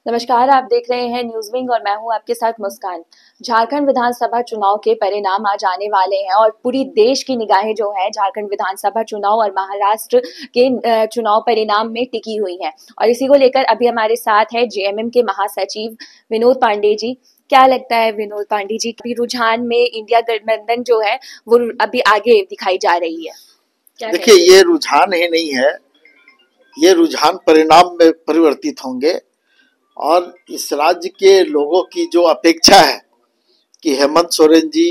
नमस्कार, आप देख रहे हैं न्यूज विंग और मैं हूं आपके साथ मुस्कान। झारखंड विधानसभा चुनाव के परिणाम आज आने वाले हैं और पूरी देश की निगाहें जो है झारखंड विधानसभा चुनाव और महाराष्ट्र के चुनाव परिणाम में टिकी हुई हैं। और इसी को लेकर अभी हमारे साथ है जेएमएम के महासचिव विनोद पांडे जी। क्या लगता है विनोद पांडे जी, अभी रुझान में इंडिया गठबंधन जो है वो अभी आगे दिखाई जा रही है? देखिए, ये रुझान ही नहीं है, ये रुझान परिणाम में परिवर्तित होंगे। और इस राज्य के लोगों की जो अपेक्षा है कि हेमंत सोरेन जी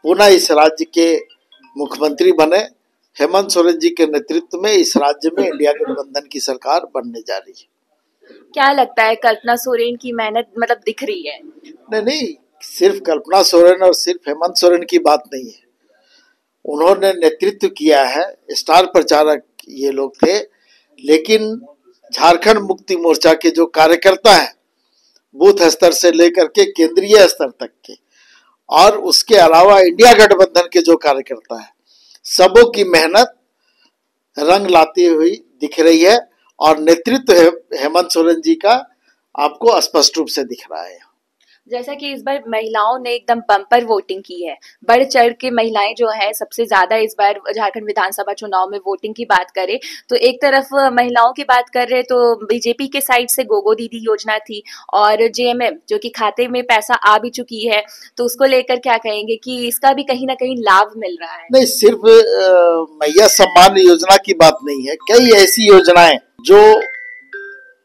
पुनः इस राज्य के मुख्यमंत्री बने, हेमंत सोरेन जी के नेतृत्व में इस राज्य में इंडिया गठबंधन की सरकार बनने जा रही है। क्या लगता है, कल्पना सोरेन की मेहनत मतलब दिख रही है? नहीं, सिर्फ कल्पना सोरेन और सिर्फ हेमंत सोरेन की बात नहीं है। उन्होंने नेतृत्व किया है, स्टार प्रचारक ये लोग थे, लेकिन झारखंड मुक्ति मोर्चा के जो कार्यकर्ता हैं, बूथ स्तर से लेकर के केंद्रीय स्तर तक के, और उसके अलावा इंडिया गठबंधन के जो कार्यकर्ता हैं, सबों की मेहनत रंग लाती हुई दिख रही है। और नेतृत्व हेमंत सोरेन जी का आपको स्पष्ट रूप से दिख रहा है। जैसा कि इस बार महिलाओं ने एकदम बम्पर वोटिंग की है, बढ़ चढ़ के महिलाएं जो है सबसे ज्यादा इस बार झारखंड विधानसभा चुनाव में वोटिंग की बात करें तो एक तरफ महिलाओं की बात कर रहे तो बीजेपी के साइड से गोगो दीदी योजना थी और जेएमएम जो कि खाते में पैसा आ भी चुकी है, तो उसको लेकर क्या कहेंगे कि इसका भी कहीं ना कहीं लाभ मिल रहा है? नहीं, सिर्फ मैया सम्मान योजना की बात नहीं है, कई ऐसी योजनाएं जो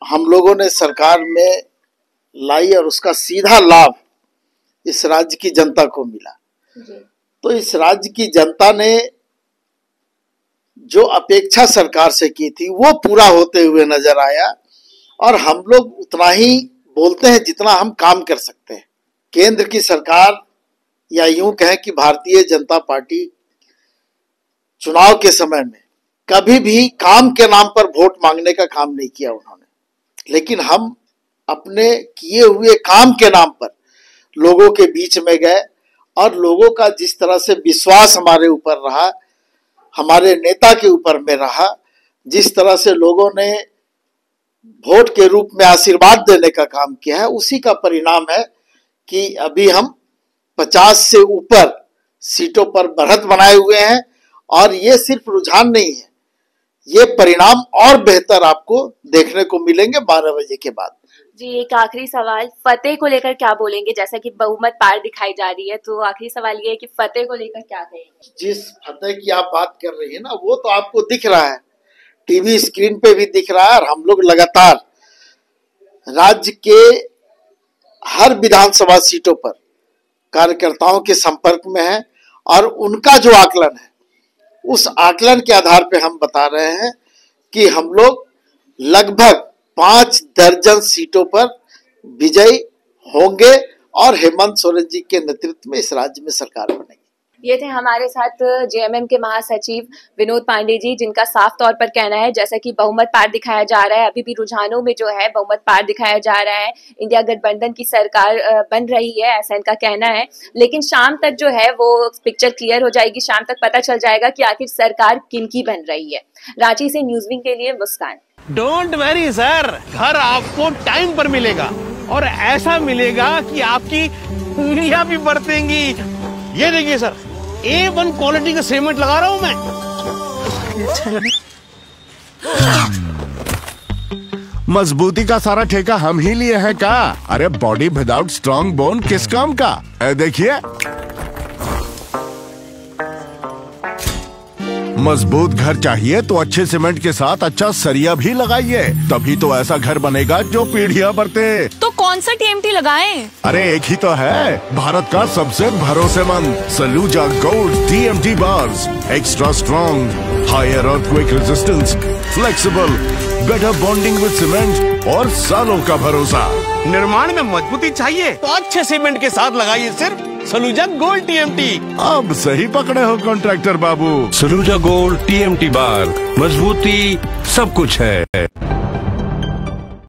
हम लोगों ने सरकार में लाई और उसका सीधा लाभ इस राज्य की जनता को मिला। तो इस राज्य की जनता ने जो अपेक्षा सरकार से की थी वो पूरा होते हुए नजर आया। और हम लोग उतना ही बोलते हैं जितना हम काम कर सकते हैं। केंद्र की सरकार, या यूं कहें कि भारतीय जनता पार्टी, चुनाव के समय में कभी भी काम के नाम पर वोट मांगने का काम नहीं किया उन्होंने, लेकिन हम अपने किए हुए काम के नाम पर लोगों के बीच में गए और लोगों का जिस तरह से विश्वास हमारे ऊपर रहा, हमारे नेता के ऊपर में रहा, जिस तरह से लोगों ने वोट के रूप में आशीर्वाद देने का काम किया है, उसी का परिणाम है कि अभी हम 50 से ऊपर सीटों पर बढ़त बनाए हुए हैं। और ये सिर्फ रुझान नहीं है, ये परिणाम और बेहतर आपको देखने को मिलेंगे 12 बजे के बाद। जी, एक आखिरी सवाल, फतेह को लेकर क्या बोलेंगे? जैसा कि बहुमत पार दिखाई जा रही है, तो आखिरी सवाल ये है कि फतेह को लेकर क्या कहेंगे? जिस फतेह की आप बात कर रही है ना, वो तो आपको दिख रहा है, टीवी स्क्रीन पे भी दिख रहा है। और हम लोग लगातार राज्य के हर विधानसभा सीटों पर कार्यकर्ताओं के संपर्क में है और उनका जो आकलन है, उस आकलन के आधार पे हम बता रहे हैं कि हम लोग लगभग 5 दर्जन सीटों पर विजयी होंगे और हेमंत सोरेन जी के नेतृत्व में इस राज्य में सरकार बनेगी। ये थे हमारे साथ जेएमएम के महासचिव विनोद पांडे जी, जिनका साफ तौर पर कहना है जैसा कि बहुमत पार दिखाया जा रहा है, अभी भी रुझानों में जो है बहुमत पार दिखाया जा रहा है, इंडिया गठबंधन की सरकार बन रही है, ऐसा इनका कहना है। लेकिन शाम तक जो है वो पिक्चर क्लियर हो जाएगी, शाम तक पता चल जाएगा कि आखिर सरकार किनकी बन रही है। रांची से न्यूज विंग के लिए मुस्कान। डोंट वरी सर, घर आपको टाइम पर मिलेगा और ऐसा मिलेगा कि आपकी उंगलियां भी बरतेंगी। ये देखिए सर, A1 क्वालिटी का सीमेंट लगा रहा हूं मैं। मजबूती का सारा ठेका हम ही लिए हैं का? अरे बॉडी विदाउट स्ट्रॉन्ग बोन किस काम का? देखिए, मजबूत घर चाहिए तो अच्छे सीमेंट के साथ अच्छा सरिया भी लगाइए, तभी तो ऐसा घर बनेगा जो पीढ़ियां बरते। तो कौन सा टीएमटी लगाएं? अरे एक ही तो है, भारत का सबसे भरोसेमंद Saluja gold TMT bars. Extra strong, higher earthquake resistance, flexible, better bonding with cement और सालों का भरोसा। निर्माण में मजबूती चाहिए तो अच्छे सीमेंट के साथ लगाइए सिर्फ सलूजा गोल्ड टीएमटी। अब सही पकड़े हो कॉन्ट्रैक्टर बाबू। सलूजा गोल्ड टीएमटी बार, मजबूती सब कुछ है।